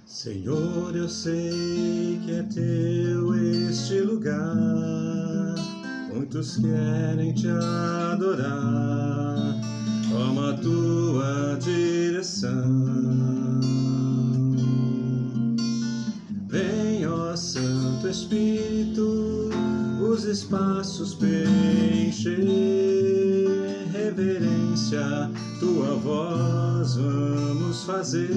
Senhor, eu sei que é teu este lugar, muitos querem te adorar, toma a tua direção. Vem, ó Santo Espírito, os espaços preencher, reverência, tua voz vamos fazer.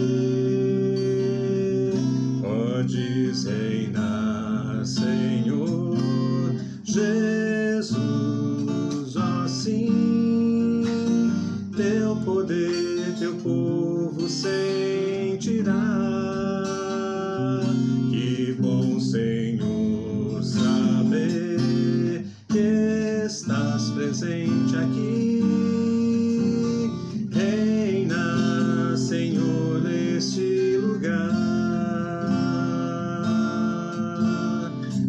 Podes reinar, Senhor Jesus, ó sim, teu poder, teu povo sentirá. Que bom, Senhor, saber que estás presente aqui. Reina, Senhor, neste lugar.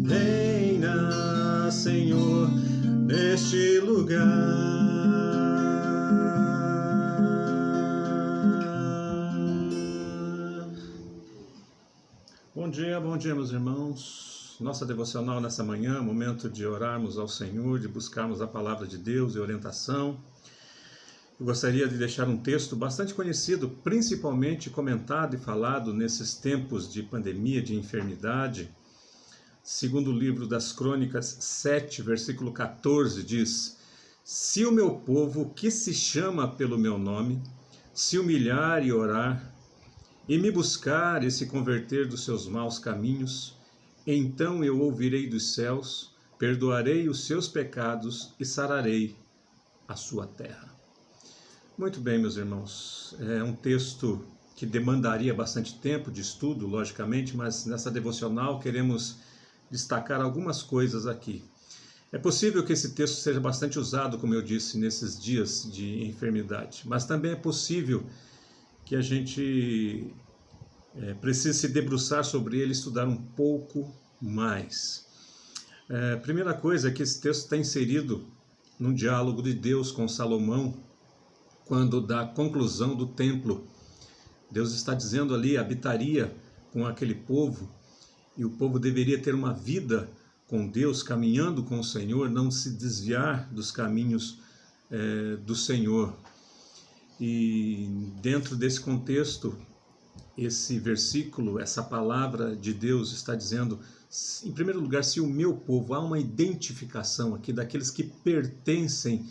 Reina, Senhor, neste lugar. Bom dia, meus irmãos. Nossa devocional nessa manhã, momento de orarmos ao Senhor, de buscarmos a palavra de Deus e orientação. Eu gostaria de deixar um texto bastante conhecido, principalmente comentado e falado nesses tempos de pandemia, de enfermidade. Segundo o livro das Crônicas 7, versículo 14, diz: Se o meu povo, que se chama pelo meu nome, se humilhar e orar, e me buscar e se converter dos seus maus caminhos, então eu ouvirei dos céus, perdoarei os seus pecados e sararei a sua terra. Muito bem, meus irmãos, é um texto que demandaria bastante tempo de estudo, logicamente, mas nessa devocional queremos destacar algumas coisas aqui. É possível que esse texto seja bastante usado, como eu disse, nesses dias de enfermidade, mas também é possível que a gente precise se debruçar sobre ele e estudar um pouco mais. Primeira coisa é que esse texto está inserido no diálogo de Deus com Salomão, quando da conclusão do templo. Deus está dizendo ali, habitaria com aquele povo, e o povo deveria ter uma vida com Deus, caminhando com o Senhor, não se desviar dos caminhos do Senhor. E dentro desse contexto, esse versículo, essa palavra de Deus está dizendo, em primeiro lugar, se o meu povo, há uma identificação aqui daqueles que pertencem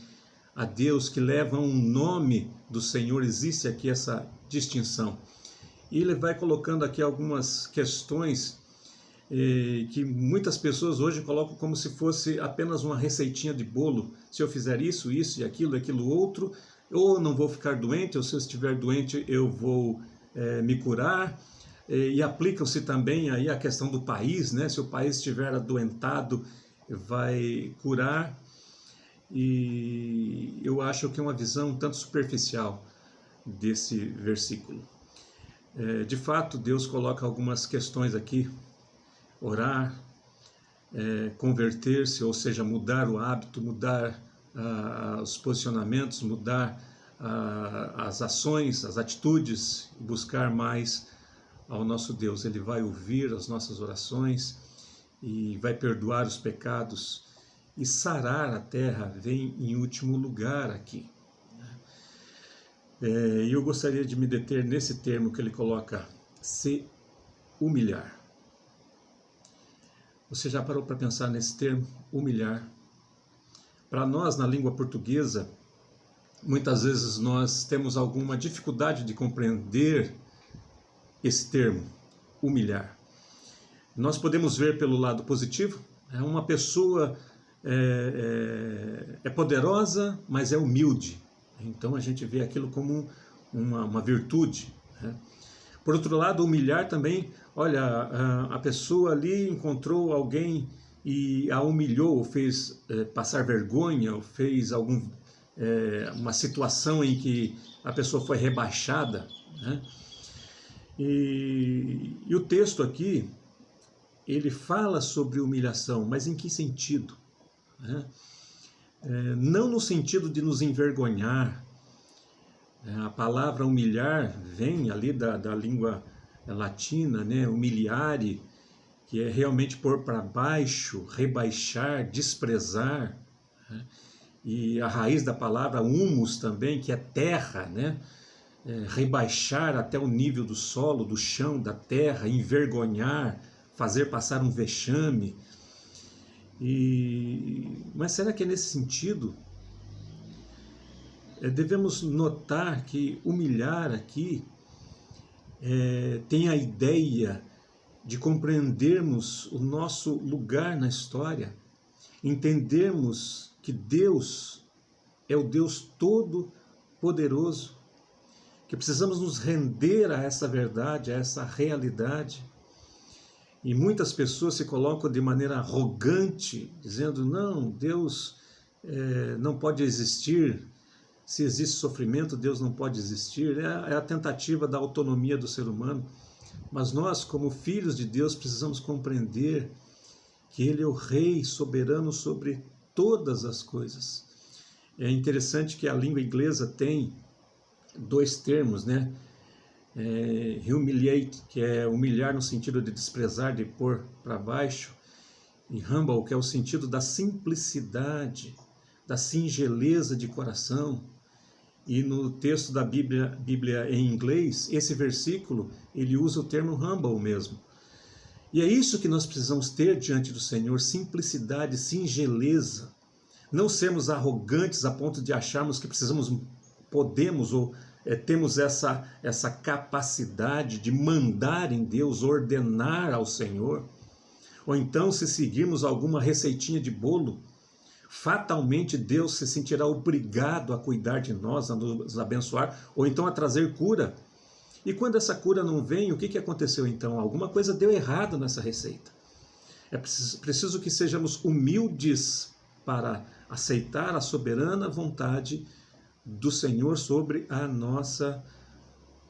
a Deus, que levam o nome do Senhor, existe aqui essa distinção. E ele vai colocando aqui algumas questões que muitas pessoas hoje colocam como se fosse apenas uma receitinha de bolo. Se eu fizer isso, isso e aquilo outro, ou não vou ficar doente, ou se eu estiver doente eu vou me curar. E aplicam-se também aí a questão do país, né? Se o país estiver adoentado, vai curar. E eu acho que é uma visão um tanto superficial desse versículo. De fato, Deus coloca algumas questões aqui: orar, converter-se, ou seja, mudar o hábito, mudar os posicionamentos, mudar as ações, as atitudes, buscar mais ao nosso Deus. Ele vai ouvir as nossas orações e vai perdoar os pecados, e sarar a terra vem em último lugar aqui. E eu gostaria de me deter nesse termo que ele coloca, se humilhar. Você já parou para pensar nesse termo, humilhar? Para nós, na língua portuguesa, muitas vezes nós temos alguma dificuldade de compreender esse termo, humilhar. Nós podemos ver pelo lado positivo, uma pessoa é poderosa, mas é humilde. Então a gente vê aquilo como uma virtude, né? Por outro lado, humilhar também, olha, a pessoa ali encontrou alguém e a humilhou, ou fez passar vergonha, ou fez uma situação em que a pessoa foi rebaixada, né? E o texto aqui, ele fala sobre humilhação, mas em que sentido? Não no sentido de nos envergonhar, A palavra humilhar vem ali da língua latina, né? Humiliare, que é realmente pôr para baixo, rebaixar, desprezar, né? E a raiz da palavra humus também, que é terra, né? Rebaixar até o nível do solo, do chão, da terra, envergonhar, fazer passar um vexame. Mas será que é nesse sentido? Devemos notar que humilhar aqui tem a ideia de compreendermos o nosso lugar na história, entendermos que Deus é o Deus Todo-Poderoso, que precisamos nos render a essa verdade, a essa realidade. E muitas pessoas se colocam de maneira arrogante, dizendo, não, Deus não pode existir. Se existe sofrimento, Deus não pode existir. É a tentativa da autonomia do ser humano. Mas nós, como filhos de Deus, precisamos compreender que Ele é o Rei soberano sobre todas as coisas. É interessante que a língua inglesa tem dois termos, né? Humiliate, que é humilhar no sentido de desprezar, de pôr para baixo, e humble, que é o sentido da simplicidade, da singeleza de coração. E no texto da Bíblia em inglês, esse versículo, ele usa o termo humble mesmo. E é isso que nós precisamos ter diante do Senhor, simplicidade, singeleza. Não sermos arrogantes a ponto de acharmos que podemos ou temos essa capacidade de mandar em Deus, ordenar ao Senhor. Ou então, se seguirmos alguma receitinha de bolo, fatalmente Deus se sentirá obrigado a cuidar de nós, a nos abençoar, ou então a trazer cura. E quando essa cura não vem, o que aconteceu então? Alguma coisa deu errado nessa receita. É preciso que sejamos humildes para aceitar a soberana vontade do Senhor sobre a nossa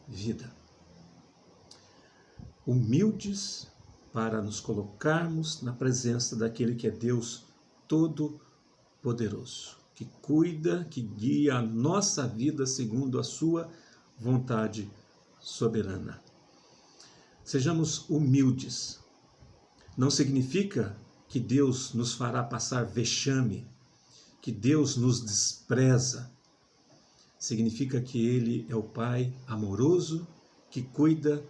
vida. Humildes para nos colocarmos na presença daquele que é Deus Todo-Poderoso, que cuida, que guia a nossa vida segundo a sua vontade soberana. Sejamos humildes. Não significa que Deus nos fará passar vexame, que Deus nos despreza. Significa que Ele é o Pai amoroso que cuida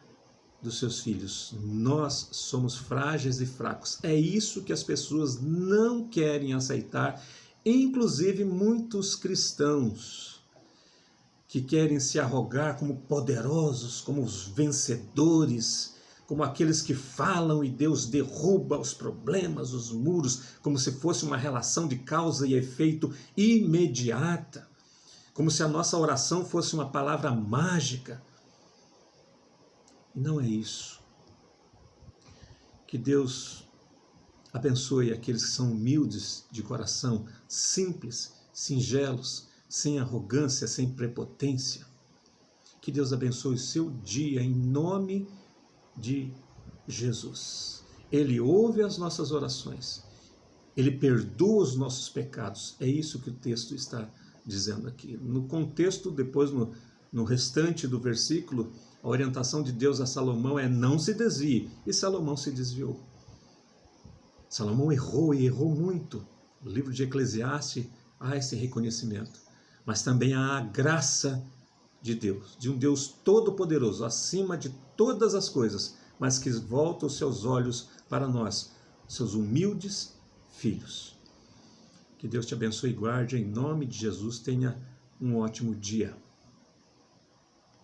dos seus filhos. Nós somos frágeis e fracos. É isso que as pessoas não querem aceitar, inclusive muitos cristãos que querem se arrogar como poderosos, como os vencedores, como aqueles que falam e Deus derruba os problemas, os muros, como se fosse uma relação de causa e efeito imediata, como se a nossa oração fosse uma palavra mágica. E não é isso. Que Deus abençoe aqueles que são humildes de coração, simples, singelos, sem arrogância, sem prepotência. Que Deus abençoe o seu dia em nome de Jesus. Ele ouve as nossas orações. Ele perdoa os nossos pecados. É isso que o texto está dizendo aqui. No contexto, depois no restante do versículo, a orientação de Deus a Salomão é não se desvie. E Salomão se desviou. Salomão errou e errou muito. No livro de Eclesiastes há esse reconhecimento. Mas também há a graça de Deus, de um Deus todo-poderoso, acima de todas as coisas, mas que volta os seus olhos para nós, seus humildes filhos. Que Deus te abençoe e guarde, em nome de Jesus, tenha um ótimo dia.